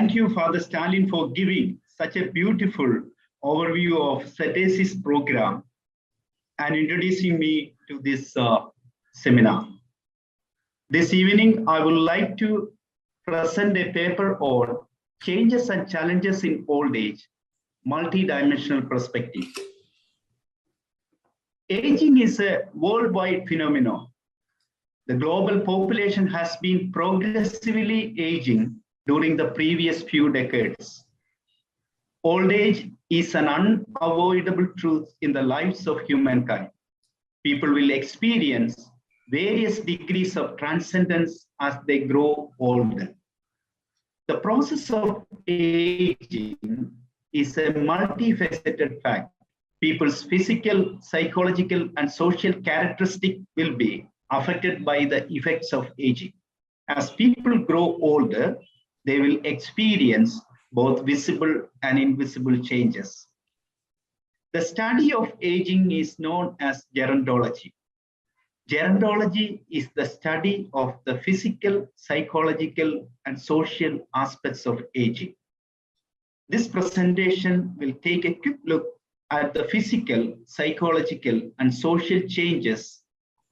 Thank you, Father Stalin, for giving such a beautiful overview of SETESIS program and introducing me to this seminar. This evening, I would like to present a paper on changes and challenges in old age, multi-dimensional perspective. Aging is a worldwide phenomenon. The global population has been progressively aging during the previous few decades. Old age is an unavoidable truth in the lives of humankind. People will experience various degrees of transcendence as they grow older. The process of aging is a multifaceted fact. People's physical, psychological, and social characteristics will be affected by the effects of aging. As people grow older, they will experience both visible and invisible changes. The study of aging is known as gerontology. Gerontology is the study of the physical, psychological, and social aspects of aging. This presentation will take a quick look at the physical, psychological, and social changes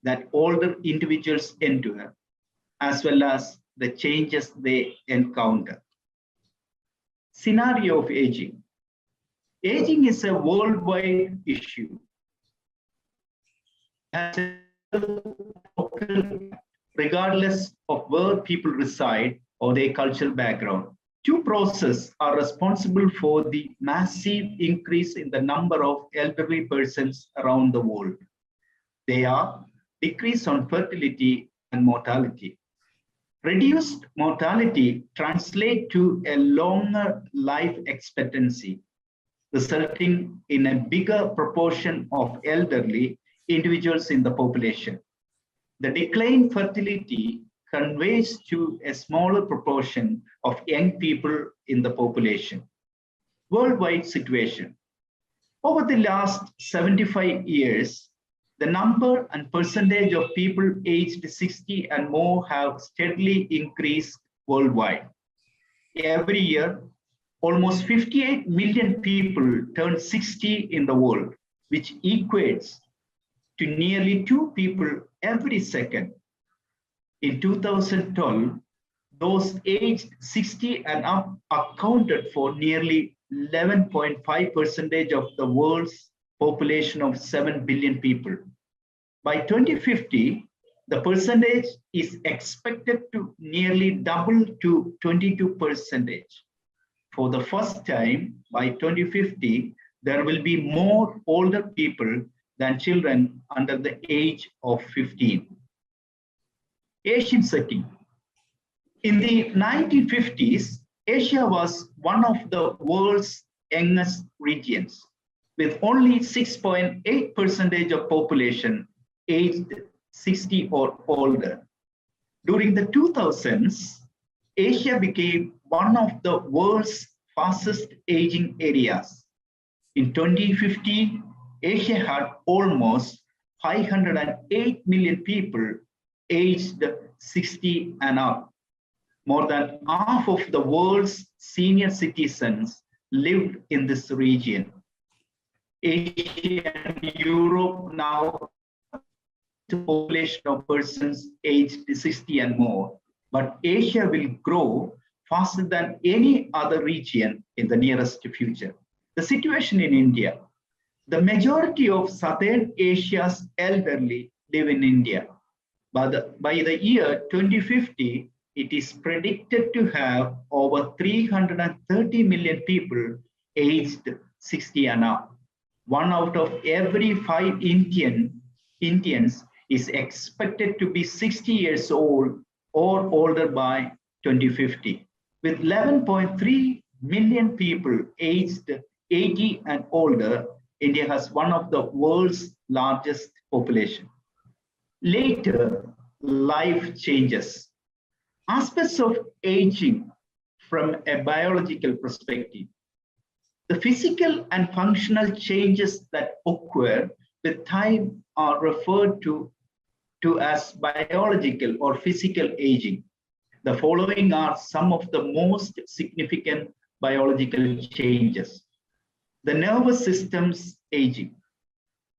that older individuals endure, as well as the changes they encounter. Scenario of aging. Aging is a worldwide issue. Regardless of where people reside or their cultural background. Two processes are responsible for the massive increase in the number of elderly persons around the world. They are decrease on fertility and mortality. Reduced mortality translates to a longer life expectancy, resulting in a bigger proportion of elderly individuals in the population. The decline fertility conveys to a smaller proportion of young people in the population. Worldwide situation. Over the last 75 years, the number and percentage of people aged 60 and more have steadily increased worldwide. Every year, almost 58 million people turn 60 in the world, which equates to nearly 2 people every second. In 2012, those aged 60 and up accounted for nearly 11.5% of the world's population of 7 billion people. By 2050, the percentage is expected to nearly double to 22%. For the first time, by 2050, there will be more older people than children under the age of 15. Asian setting. In the 1950s, Asia was one of the world's youngest regions, with only 6.8% of population aged 60 or older. During the 2000s, Asia became one of the world's fastest aging areas. In 2050, Asia had almost 508 million people aged 60 and up. More than half of the world's senior citizens lived in this region. Asia and Europe now the population of persons aged 60 and more, but Asia will grow faster than any other region in the nearest future. The situation in India. The majority of Southern Asia's elderly live in India. But by the year 2050, it is predicted to have over 330 million people aged 60 and up. 1 out of every 5 Indians is expected to be 60 years old or older by 2050. With 11.3 million people aged 80 and older, India has one of the world's largest population. Later, life changes. Aspects of aging from a biological perspective. The physical and functional changes that occur with time are referred to as biological or physical aging. The following are some of the most significant biological changes. The nervous system's aging.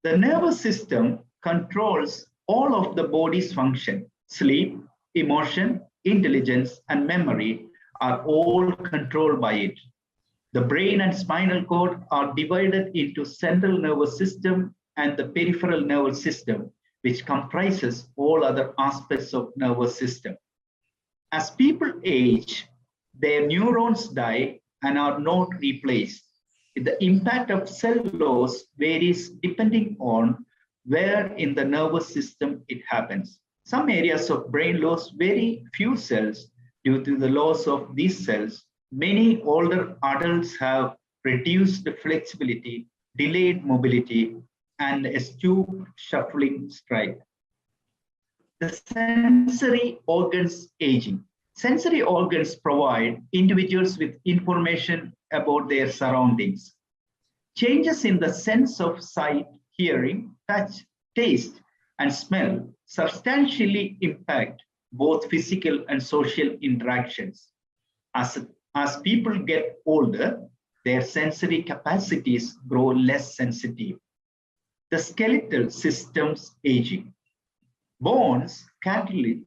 The nervous system controls all of the body's function. Sleep, emotion, intelligence, and memory are all controlled by it. The brain and spinal cord are divided into central nervous system and the peripheral nervous system, which comprises all other aspects of nervous system. As people age, their neurons die and are not replaced. The impact of cell loss varies depending on where in the nervous system it happens. Some areas of brain lose very few cells due to the loss of these cells. Many older adults have reduced flexibility, delayed mobility, and a stooped shuffling stride. The sensory organs aging. Sensory organs provide individuals with information about their surroundings. Changes in the sense of sight, hearing, touch, taste, and smell substantially impact both physical and social interactions. As people get older, their sensory capacities grow less sensitive. The skeletal system's aging. Bones, cartilage,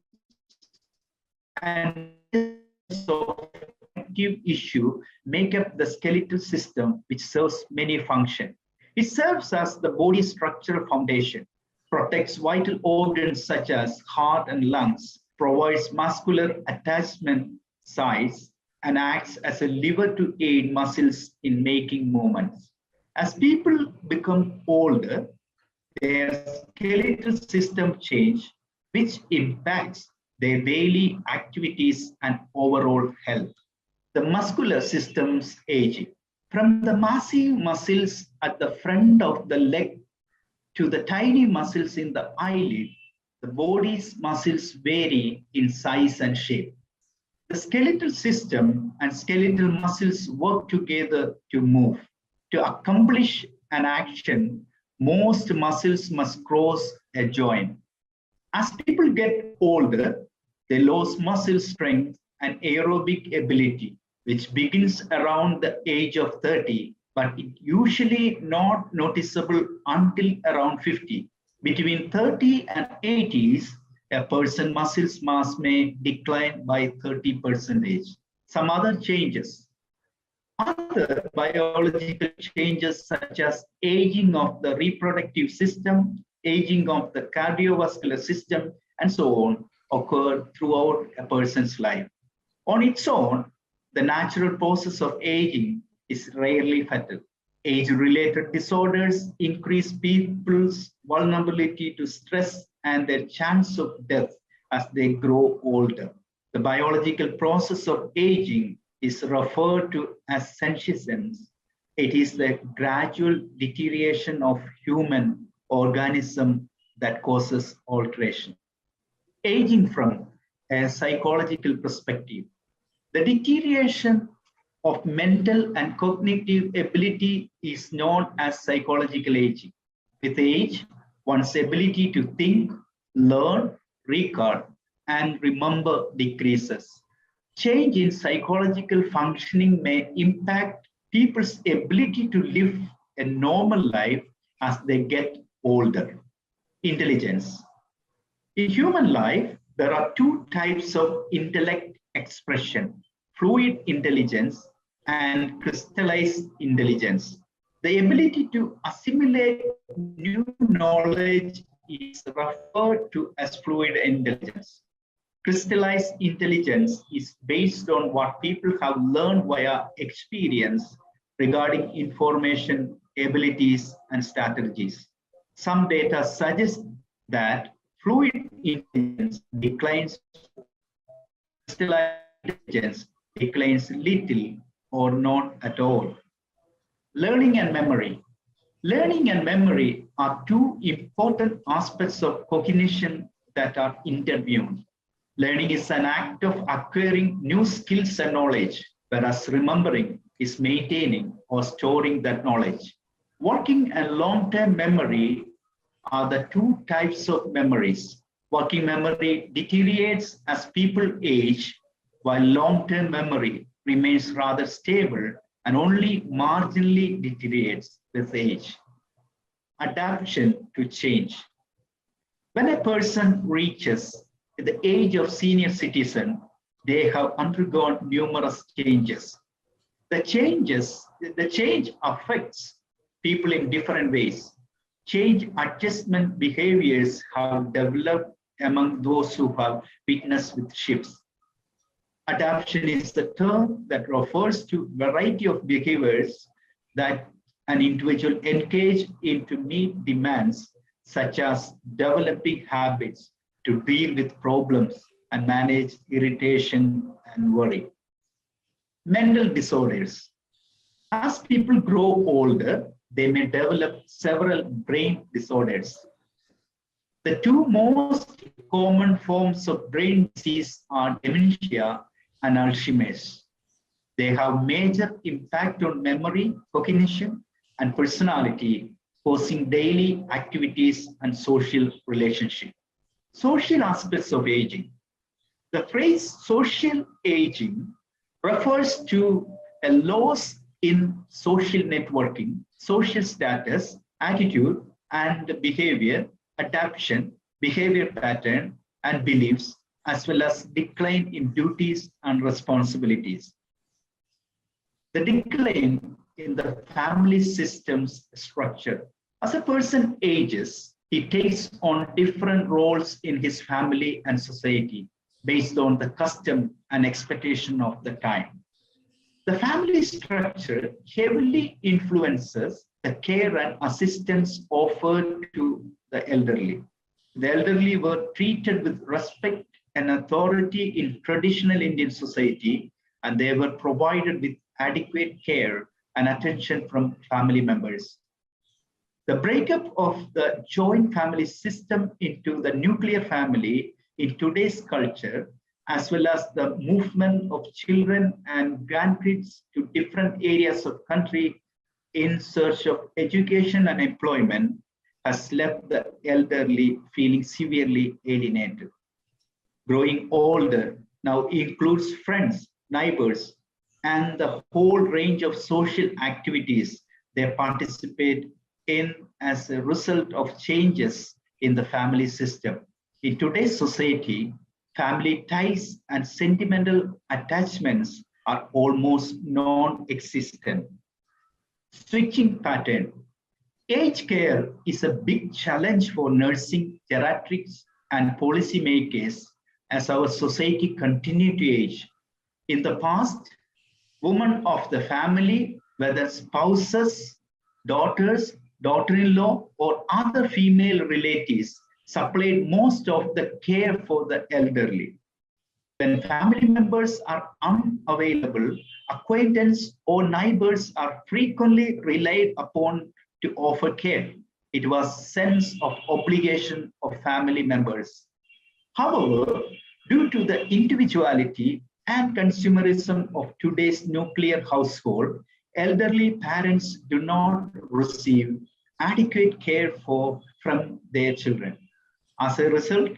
and connective tissue make up the skeletal system, which serves many functions. It serves as the body's structural foundation, protects vital organs such as heart and lungs, provides muscular attachment sites, and acts as a lever to aid muscles in making movements. As people become older, their skeletal system change, which impacts their daily activities and overall health. The muscular system's aging. From the massive muscles at the front of the leg to the tiny muscles in the eyelid, the body's muscles vary in size and shape. The skeletal system and skeletal muscles work together to move. To accomplish an action, most muscles must cross a joint. As people get older, they lose muscle strength and aerobic ability, which begins around the age of 30, but it usually not noticeable until around 50. Between 30 and 80s, a person's muscle mass may decline by 30%. Some other changes. Other biological changes such as aging of the reproductive system, aging of the cardiovascular system, and so on occur throughout a person's life. On its own, the natural process of aging is rarely fatal. Age-related disorders increase people's vulnerability to stress and their chance of death as they grow older. The biological process of aging is referred to as senescence. It is the gradual deterioration of human organism that causes alteration. Aging from a psychological perspective. The deterioration of mental and cognitive ability is known as psychological aging. With age, one's ability to think, learn, recall, and remember decreases. Change in psychological functioning may impact people's ability to live a normal life as they get older. Intelligence. In human life, there are two types of intellect expression: fluid intelligence and crystallized intelligence. The ability to assimilate new knowledge is referred to as fluid intelligence. Crystallized intelligence is based on what people have learned via experience regarding information, abilities, and strategies. Some data suggest that fluid intelligence declines, crystallized intelligence declines little or not at all. Learning and memory. Learning and memory are two important aspects of cognition that are intertwined. Learning is an act of acquiring new skills and knowledge, whereas remembering is maintaining or storing that knowledge. Working and long-term memory are the two types of memories. Working memory deteriorates as people age, while long-term memory remains rather stable and only marginally deteriorates with age. Adaptation to change. When a person reaches the age of senior citizen, they have undergone numerous changes. The change affects people in different ways. Change adjustment behaviors have developed among those who have witnessed with shifts. Adaptation is the term that refers to a variety of behaviors that an individual engage in to meet demands, such as developing habits to deal with problems and manage irritation and worry. Mental disorders. As people grow older, they may develop several brain disorders. The two most common forms of brain disease are dementia and Alzheimer's. They have major impact on memory, cognition, and personality, causing daily activities and social relationships. Social aspects of aging. The phrase social aging refers to a loss in social networking, social status, attitude, and behavior, adaptation, behavior pattern, and beliefs, as well as decline in duties and responsibilities. The decline in the family system's structure. As a person ages, he takes on different roles in his family and society based on the custom and expectation of the time. The family structure heavily influences the care and assistance offered to the elderly. The elderly were treated with respect and authority in traditional Indian society, and they were provided with adequate care and attention from family members. The breakup of the joint family system into the nuclear family in today's culture, as well as the movement of children and grandkids to different areas of country in search of education and employment, has left the elderly feeling severely alienated. Growing older now includes friends, neighbors, and the whole range of social activities they participate in as a result of changes in the family system. In today's society, family ties and sentimental attachments are almost non-existent. Switching pattern. Aged care is a big challenge for nursing, geriatrics, and policymakers as our society continues to age. In the past, women of the family, whether spouses, daughters, daughter-in-law, or other female relatives, supplied most of the care for the elderly. When family members are unavailable, acquaintances or neighbors are frequently relied upon to offer care. It was sense of obligation of family members. However, due to the individuality and consumerism of today's nuclear household, elderly parents do not receive adequate care from their children. As a result,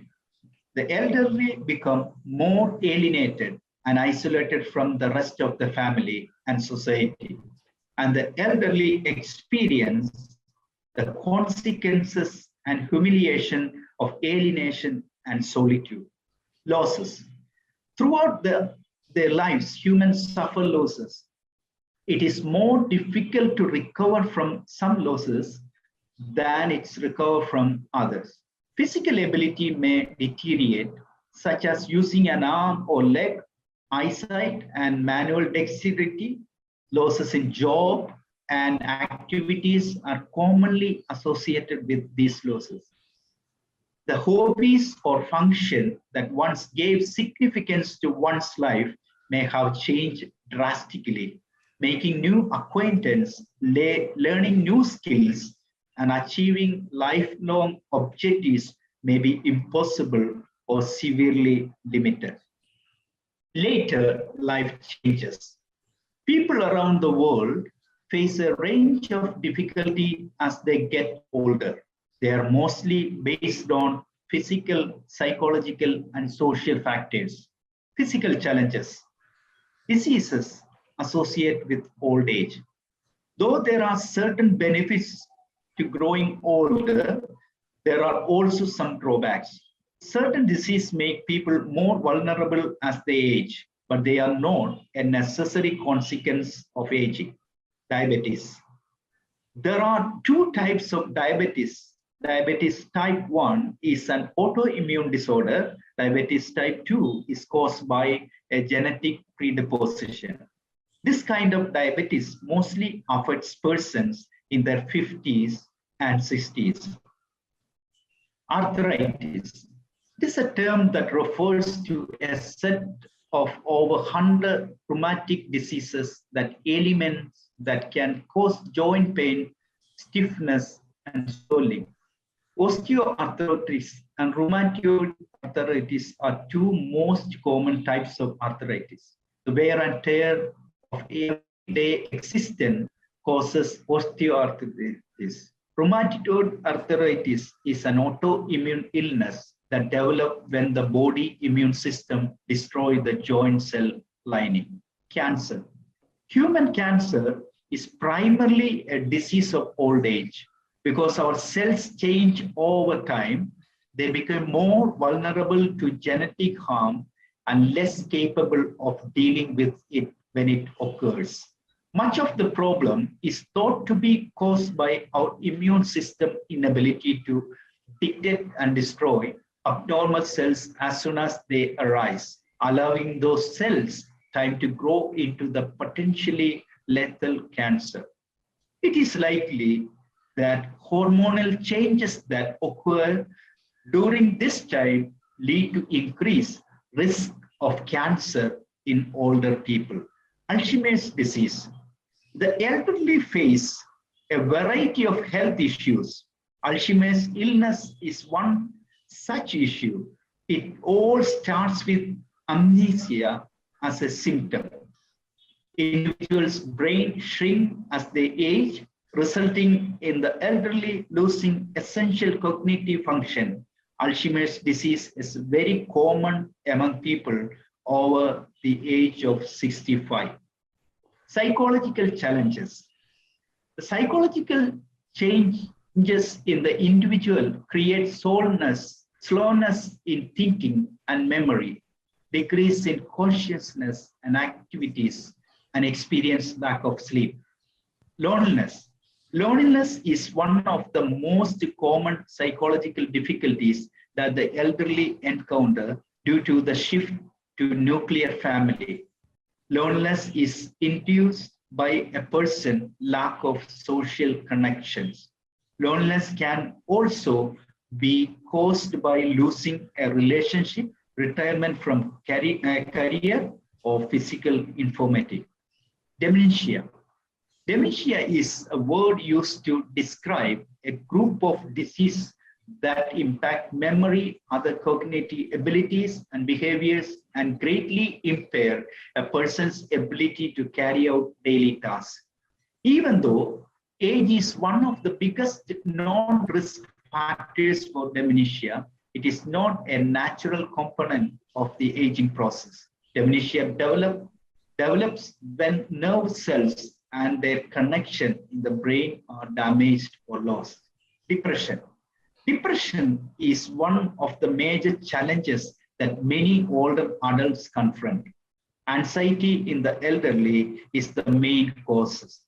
the elderly become more alienated and isolated from the rest of the family and society. And the elderly experience the consequences and humiliation of alienation and solitude. Losses. Throughout their lives, humans suffer losses. It is more difficult to recover from some losses than it's recover from others. Physical ability may deteriorate, such as using an arm or leg, eyesight and manual dexterity. Losses in job and activities are commonly associated with these losses. The hobbies or function that once gave significance to one's life may have changed drastically. Making new acquaintance, learning new skills, and achieving lifelong objectives may be impossible or severely limited. Later life changes. People around the world face a range of difficulty as they get older. They are mostly based on physical, psychological, and social factors. Physical challenges. Diseases associated with old age. Though there are certain benefits to growing older, there are also some drawbacks. Certain diseases make people more vulnerable as they age, but they are not a necessary consequence of aging. Diabetes. There are two types of diabetes. Diabetes type 1 is an autoimmune disorder. Diabetes type 2 is caused by a genetic predisposition. This kind of diabetes mostly affects persons in their 50s and 60s. Arthritis. It is a term that refers to a set of over 100 rheumatic diseases that ailments that can cause joint pain, stiffness, and swelling. Osteoarthritis and rheumatoid arthritis are two most common types of arthritis. The wear and tear of everyday existence causes osteoarthritis. Rheumatoid arthritis is an autoimmune illness that develops when the body immune system destroys the joint cell lining. Cancer. Human cancer is primarily a disease of old age. Because our cells change over time, they become more vulnerable to genetic harm and less capable of dealing with it when it occurs. Much of the problem is thought to be caused by our immune system inability to detect and destroy abnormal cells as soon as they arise, allowing those cells time to grow into the potentially lethal cancer. It is likely that hormonal changes that occur during this time lead to increased risk of cancer in older people. Alzheimer's disease. The elderly face a variety of health issues. Alzheimer's illness is one such issue. It all starts with amnesia as a symptom. Individuals' brain shrink as they age, resulting in the elderly losing essential cognitive function. Alzheimer's disease is very common among people over the age of 65. Psychological challenges. The psychological changes in the individual create slowness in thinking and memory, decrease in consciousness and activities, and experience lack of sleep. Loneliness. Loneliness is one of the most common psychological difficulties that the elderly encounter due to the shift to nuclear family. Loneliness is induced by a person's lack of social connections. Loneliness can also be caused by losing a relationship, retirement from career, or physical infirmity. Dementia. Dementia is a word used to describe a group of diseases that impact memory, other cognitive abilities and behaviors, and greatly impair a person's ability to carry out daily tasks. Even though age is one of the biggest non-risk factors for dementia, it is not a natural component of the aging process. Dementia develops when nerve cells and their connection in the brain are damaged or lost. Depression. Depression is one of the major challenges that many older adults confront. Anxiety in the elderly is the main cause.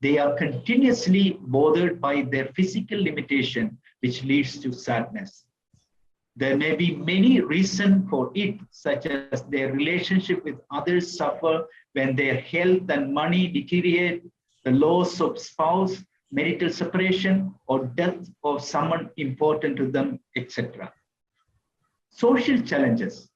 They are continuously bothered by their physical limitation, which leads to sadness. There may be many reasons for it, such as their relationship with others suffer when their health and money deteriorate, the loss of spouse, marital separation, or death of someone important to them, etc. Social challenges.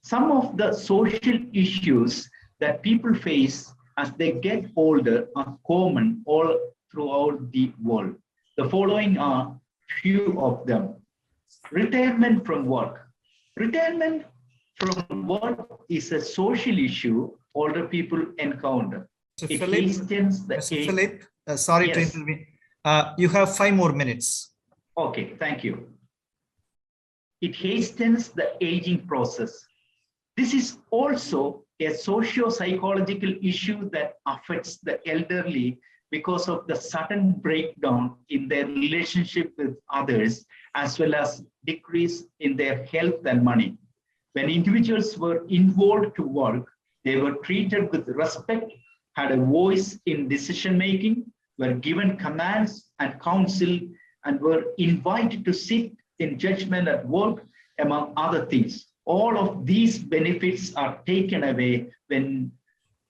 Some of the social issues that people face as they get older are common all throughout the world. The following are few of them. Retirement from work. Retirement from work is a social issue older people encounter. It hastens the age. Philip, sorry to intervene. You have 5 more minutes. Okay, thank you. It hastens the aging process. This is also a socio-psychological issue that affects the elderly because of the sudden breakdown in their relationship with others, as well as decrease in their health and money. When individuals were involved to work, they were treated with respect, had a voice in decision-making, were given commands and counsel, and were invited to sit in judgment at work, among other things. All of these benefits are taken away when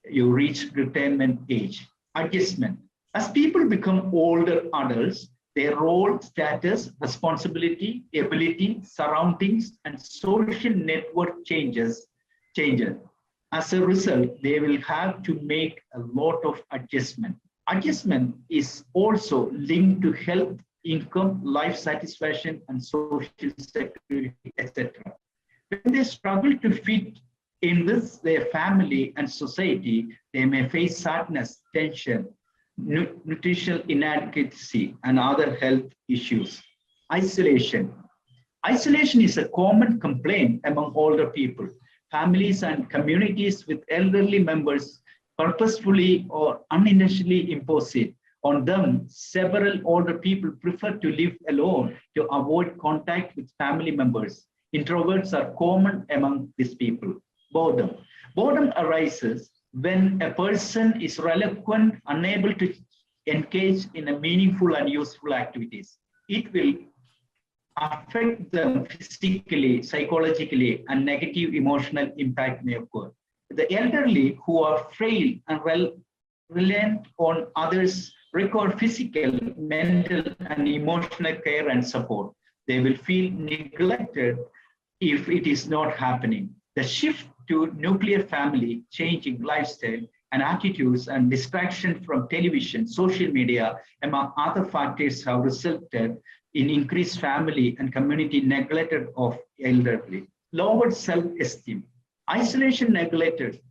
you reach retirement age. Adjustment. As people become older adults, their role, status, responsibility, ability, surroundings, and social network changes. As a result, they will have to make a lot of adjustment. Adjustment is also linked to health, income, life satisfaction, and social security, etc. When they struggle to fit in with their family and society, they may face sadness, tension, nutritional inadequacy, and other health issues. Isolation. Isolation is a common complaint among older people. Families and communities with elderly members purposefully or unintentionally impose it on them. Several older people prefer to live alone to avoid contact with family members. Introverts are common among these people. Boredom. Boredom arises when a person is reluctant, unable to engage in a meaningful and useful activities. It will affect them physically, psychologically, and negative emotional impact may occur. The elderly who are frail and reliant on others require physical, mental, and emotional care and support. They will feel neglected if it is not happening. The shift to nuclear family, changing lifestyle and attitudes, and distraction from television, social media, among other factors, have resulted in increased family and community neglect of elderly. Lowered self-esteem. Isolation, neglect,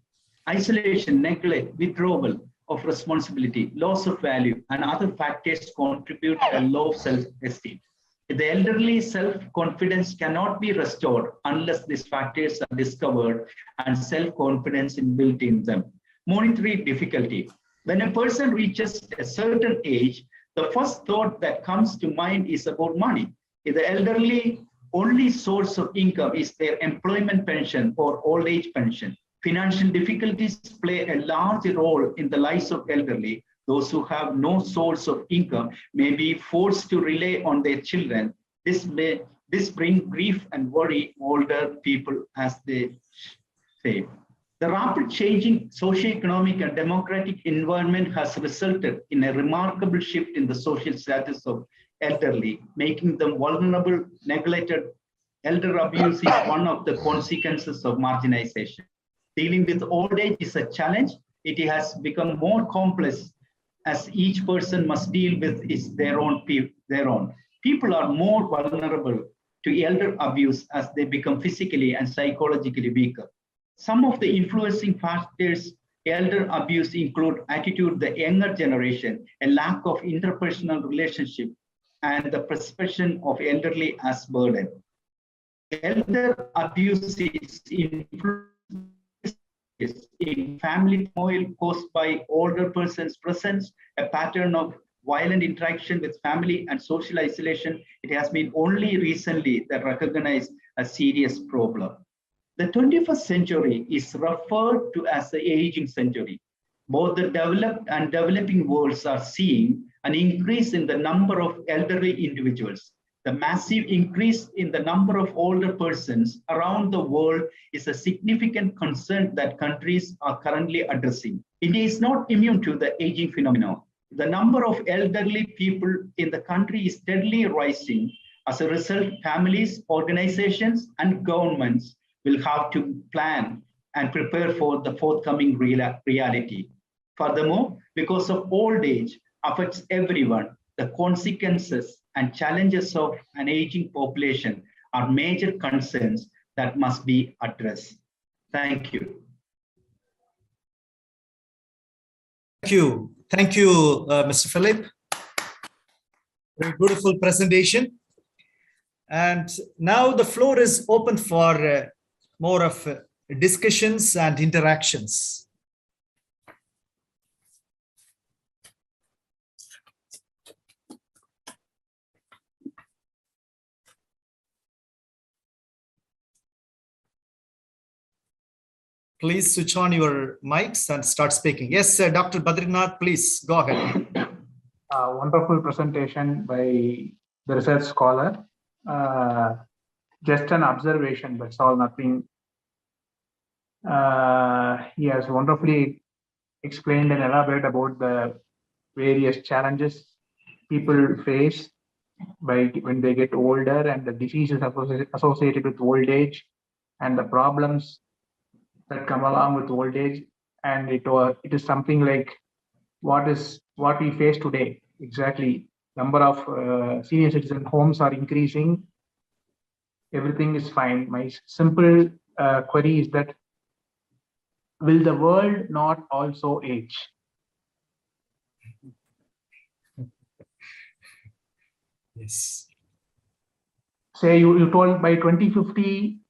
withdrawal of responsibility, loss of value, and other factors contribute to low self-esteem. The elderly self-confidence cannot be restored unless these factors are discovered and self-confidence is built in them. Monetary difficulty. When a person reaches a certain age, the first thought that comes to mind is about money. If the elderly only source of income is their employment pension or old age pension, financial difficulties play a large role in the lives of elderly. Those who have no source of income may be forced to rely on their children. This brings grief and worry older people, as they say. The rapid changing socioeconomic and democratic environment has resulted in a remarkable shift in the social status of elderly, making them vulnerable, neglected. Elder abuse is one of the consequences of marginalization. Dealing with old age is a challenge. It has become more complex as each person must deal with is their own. People are more vulnerable to elder abuse as they become physically and psychologically weaker. Some of the influencing factors elder abuse include attitude of the younger generation, a lack of interpersonal relationship, and the perception of elderly as burden. Elder abuse is influenced in family turmoil caused by older persons' presence, a pattern of violent interaction with family and social isolation. It has been only recently that recognized a serious problem. The 21st century is referred to as the aging century. Both the developed and developing worlds are seeing an increase in the number of elderly individuals. The massive increase in the number of older persons around the world is a significant concern that countries are currently addressing. India is not immune to the aging phenomenon. The number of elderly people in the country is steadily rising. As a result, families, organizations, and governments will have to plan and prepare for the forthcoming reality. Furthermore, because of old age affects everyone, the consequences and challenges of an aging population are major concerns that must be addressed. Thank you. Thank you, Mr. Philip. Very beautiful presentation. And now the floor is open for more of discussions and interactions. Please switch on your mics and start speaking. Yes, Dr. Badrinath, please go ahead. Wonderful presentation by the research scholar. Just an observation, that's all, nothing. He has wonderfully explained and elaborated about the various challenges people face when they get older, and the diseases associated with old age, and the problems that come along with old age. And it is something like what we face today. Exactly, number of senior citizen homes are increasing. Everything is fine. My simple query is that, will the world not also age? Yes. Say you told by 2050,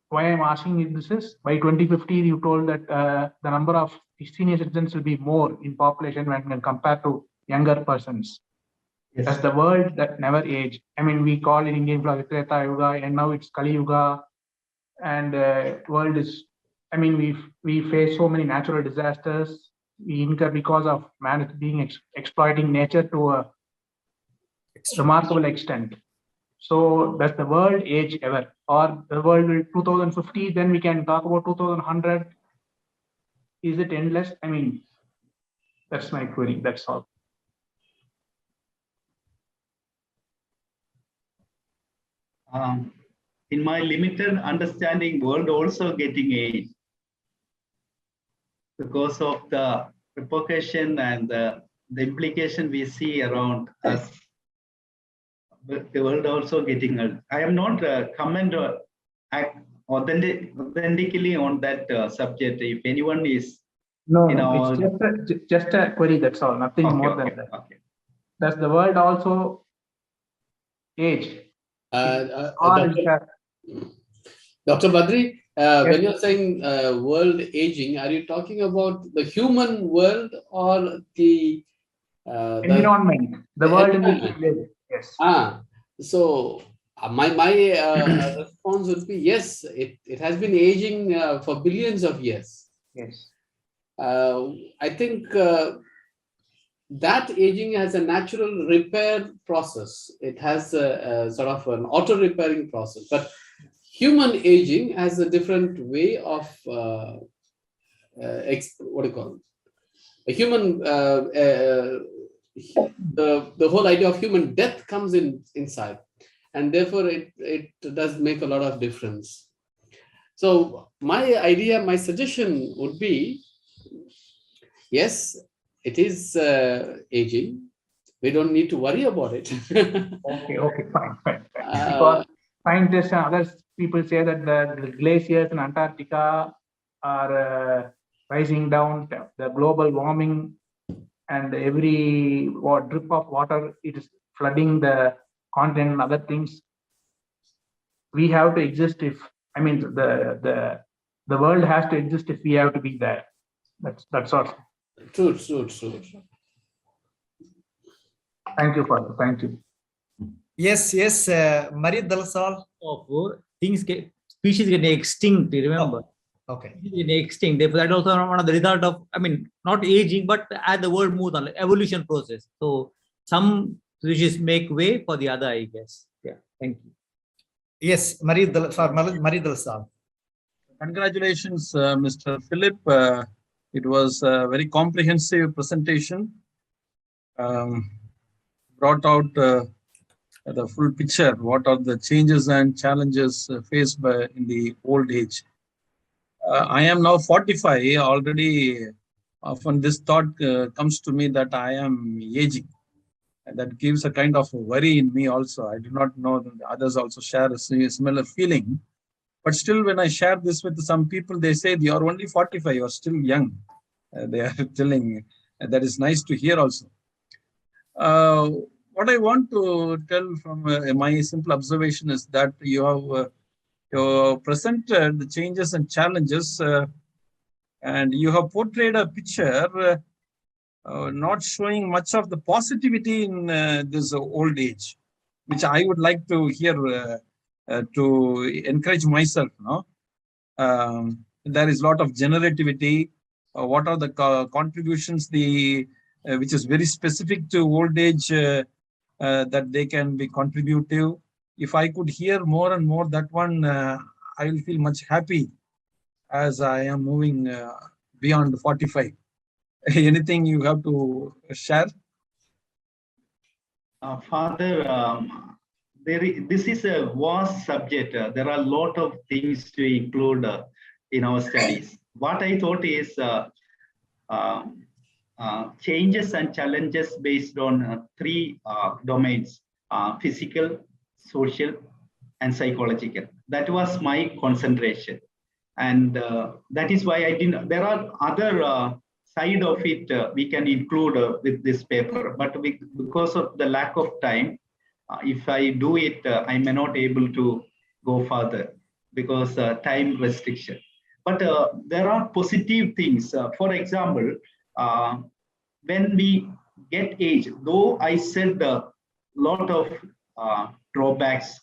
why I'm asking you this is, by 2050, you told that the number of senior citizens will be more in population when compared to younger persons. Yes. That's the world that never age. I mean, we call in Indian philosophy Treta Yuga, and now it's Kali Yuga. And world is, I mean, we face so many natural disasters. We incur because of man being exploiting nature to a remarkable extent. So does the world age ever? Or the world will 2050, then we can talk about 2100. Is it endless? I mean, that's my query, that's all. In my limited understanding, world also getting aged because of the repercussion and the implication we see around us. The world also getting old. I am not comment or act authentically on that subject. If anyone is, no, it's just a query. That's all. Nothing more than that. Okay. Does the world also age? Dr. Badri, yes. When you're saying world aging, are you talking about the human world or the environment, the world in which we live? Yes. So my response would be yes. It has been aging for billions of years. Yes. I think that aging has a natural repair process. It has a sort of an auto-repairing process. But human aging has a different way of what do you call it? A human. The whole idea of human death comes inside, and therefore it does make a lot of difference. So my suggestion would be, yes, it is aging. We don't need to worry about it. Okay, fine. Because scientists and other people say that the glaciers in Antarctica are rising down, the global warming, and every drip of water, it is flooding the continent and other things. We have to exist the world has to exist if we have to be there. That's all. True. Thank you. Yes, Maria Dalasal. Species get extinct, remember? Oh, okay. Getting extinct. Therefore, that also one of the result of, not aging, but as the world moves on, evolution process. So some species make way for the other, I guess. Yeah, thank you. Yes, Maria Dalasal. Congratulations, Mr. Philip. It was a very comprehensive presentation. Brought out the full picture. What are the changes and challenges faced in the old age? I am now 45. Already, often this thought comes to me that I am aging. And that gives a kind of worry in me also. I do not know that others also share a similar feeling. But still, when I share this with some people, they say, you are only 45, you are still young. They are telling, that is nice to hear also. What I want to tell from my simple observation is that you have You presented the changes and challenges, and you have portrayed a picture not showing much of the positivity in this old age, which I would like to hear to encourage myself. No, there is a lot of generativity. What are the contributions which is very specific to old age that they can be contributive? If I could hear more and more that one, I will feel much happy as I am moving beyond 45. Anything you have to share? Father, this is a vast subject. There are a lot of things to include in our studies. What I thought is changes and challenges based on three domains: physical, social, and psychological. That was my concentration. And that is why I didn't, there are other side of it we can include with this paper, but because of the lack of time, if I do it, I may not able to go further because time restriction. But there are positive things. For example, when we get age, though I said a lot of drawbacks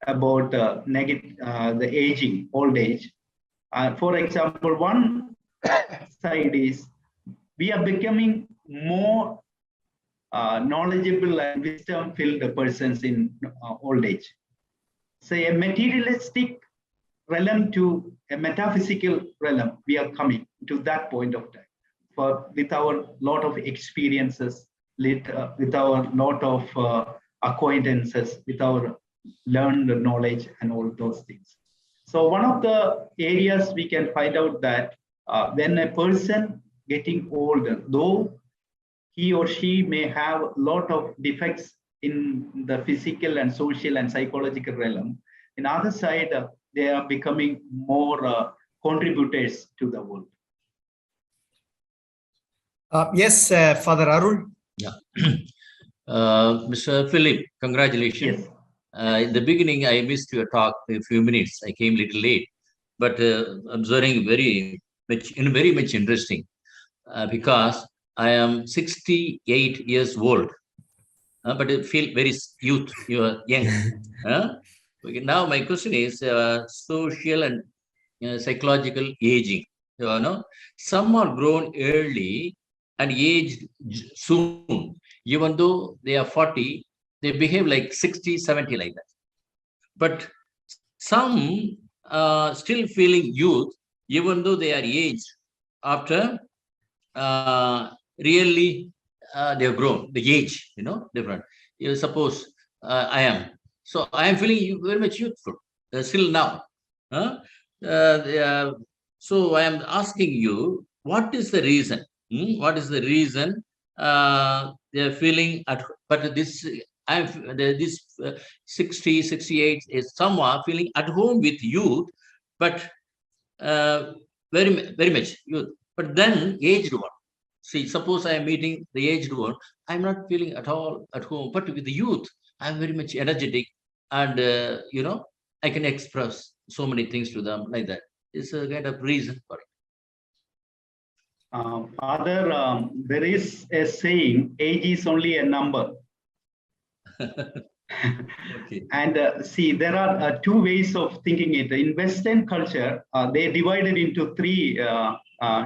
about the aging, old age. For example, one side is we are becoming more knowledgeable and wisdom-filled persons in old age. Say a materialistic realm to a metaphysical realm, we are coming to that point of time. With our lot of experiences, with our lot of acquaintances, with our learned knowledge and all those things. So one of the areas we can find out that when a person getting older, though he or she may have a lot of defects in the physical and social and psychological realm, in the other side, they are becoming more contributors to the world. Yes, Father Arul. Yeah. Mr. Philip, congratulations. Yes. In the beginning, I missed your talk a few minutes. I came a little late, but observing very much interesting because I am 68 years old, but I feel very youth. You are young. Okay, now my question is social and psychological aging. Some are grown early and aged soon. Even though they are 40, they behave like 60, 70 like that. But some still feeling youth, even though they are aged after really they have grown. The age, different. You suppose I am. So I am feeling very much youthful still now. So I am asking you, what is the reason? What is the reason they are feeling but this 60, 68 is someone feeling at home with youth, but very much youth. But then aged one. See, suppose I am meeting the aged one, I'm not feeling at all at home. But with the youth, I'm very much energetic, and I can express so many things to them like that. It's a kind of reason for it. Father, there is a saying, age is only a number. Okay. And see, there are two ways of thinking it. In Western culture, they divided into three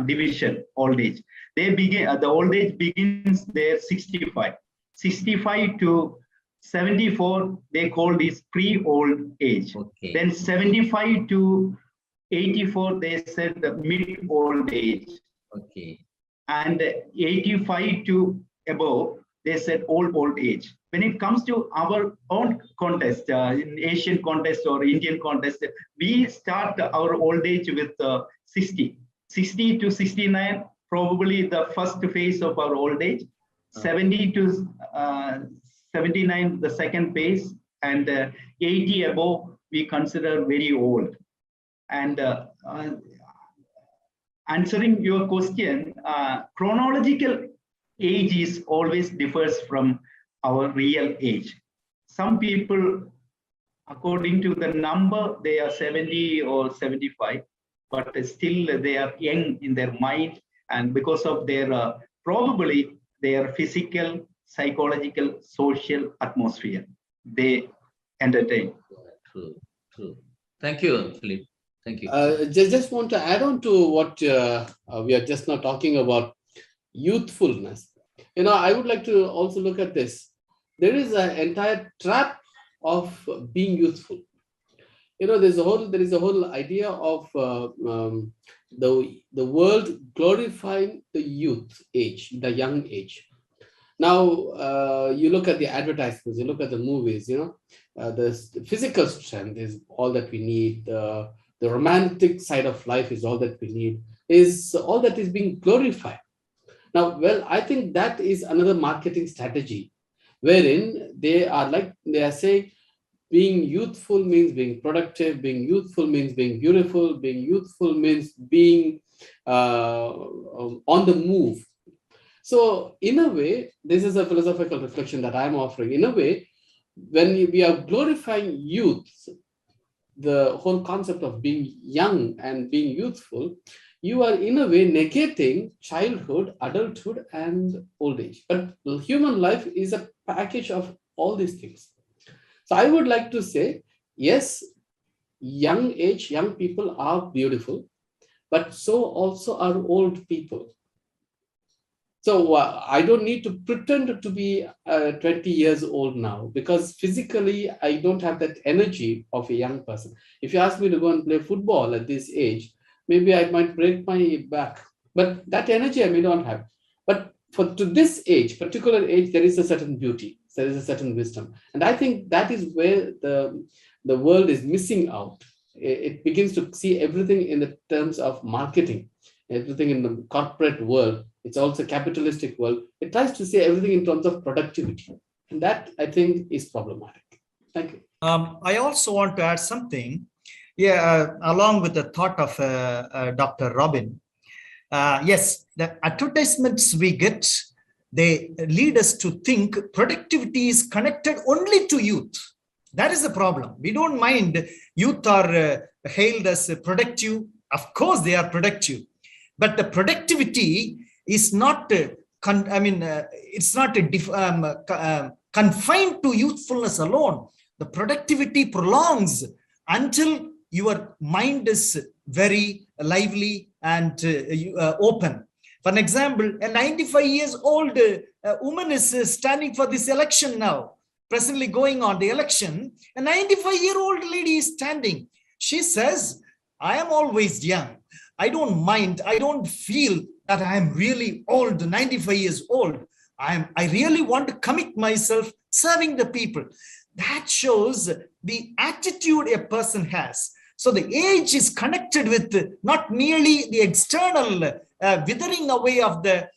division, old age. The old age begins there 65. 65 to 74, they call this pre-old age. Okay. Then 75 to 84, they said the mid-old age. Okay. And 85 to above, they said old age. When it comes to our own context, in Asian context or Indian context, we start our old age with 60. 60 to 69, probably the first phase of our old age. 70 to 79, the second phase. And 80 above, we consider very old. And answering your question, chronological age is always differs from our real age. Some people According to the number, they are 70 or 75, but still they are young in their mind, and because of their probably their physical, psychological, social atmosphere, they entertain. True, true. Thank you, Philip. Thank you. Just want to add on to what we are just now talking about, youthfulness. I would like to also look at this. There is an entire trap of being youthful. There is a whole idea of the world glorifying the youth age, the young age. Now, you look at the advertisements, you look at the movies, the physical strength is all that we need. The romantic side of life is all that we need, is all that is being glorified. Now, well, I think that is another marketing strategy, wherein they are saying being youthful means being productive, being youthful means being beautiful, being youthful means being on the move. So in a way, this is a philosophical reflection that I'm offering. In a way, when we are glorifying youth, the whole concept of being young and being youthful, you are in a way negating childhood, adulthood, and old age. But human life is a package of all these things. So I would like to say, yes, young people are beautiful, but so also are old people. So I don't need to pretend to be 20 years old now, because physically I don't have that energy of a young person. If you ask me to go and play football at this age, maybe I might break my back, but that energy I may not have. But to this age, particular age, there is a certain beauty, there is a certain wisdom. And I think that is where the world is missing out. It begins to see everything in the terms of marketing, everything in the corporate world. It's also capitalistic world. It tries to see everything in terms of productivity. And that, I think, is problematic. Thank you. I also want to add something. Along with the thought of Dr. Robin. Yes, the advertisements we get, they lead us to think productivity is connected only to youth. That is the problem. We don't mind youth are hailed as productive. Of course, they are productive. But the productivity is not, it's not confined to youthfulness alone. The productivity prolongs until your mind is very lively and open. For an example, a 95 years old woman is standing for this election now, presently going on the election. A 95-year-old lady is standing. She says, I am always young. I don't mind. I don't feel that I am really old, 95 years old. I really want to commit myself serving the people. That shows the attitude a person has. So the age is connected with not merely the external withering away of the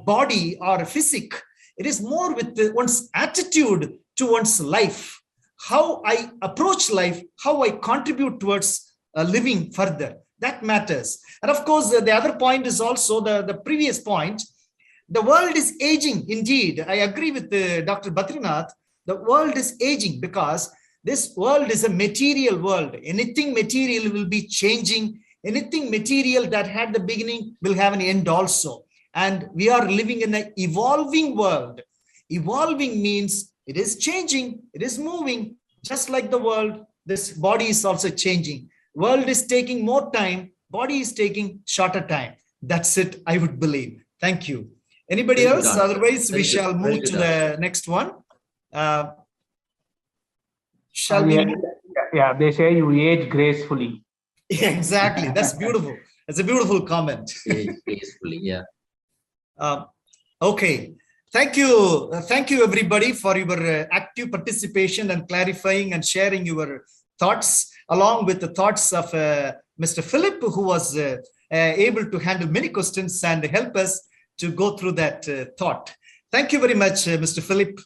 body or physique. It is more with one's attitude to one's life, how I approach life, how I contribute towards living further. That matters. And of course, the other point is also the previous point. The world is aging. Indeed, I agree with Dr. Badrinath. The world is aging because this world is a material world. Anything material will be changing. Anything material that had the beginning will have an end also. And we are living in an evolving world. Evolving means it is changing, it is moving. Just like the world, this body is also changing. World is taking more time, body is taking shorter time. That's it, I would believe. Thank you. Anybody else? Otherwise, we shall move to the next one. Shall we? Yeah, they say you age gracefully. Yeah, exactly. That's beautiful. That's a beautiful comment. Age gracefully, yeah. Okay. Thank you. Thank you, everybody, for your active participation and clarifying and sharing your thoughts, along with the thoughts of Mr. Philip, who was able to handle many questions and help us to go through that thought. Thank you very much, Mr. Philip.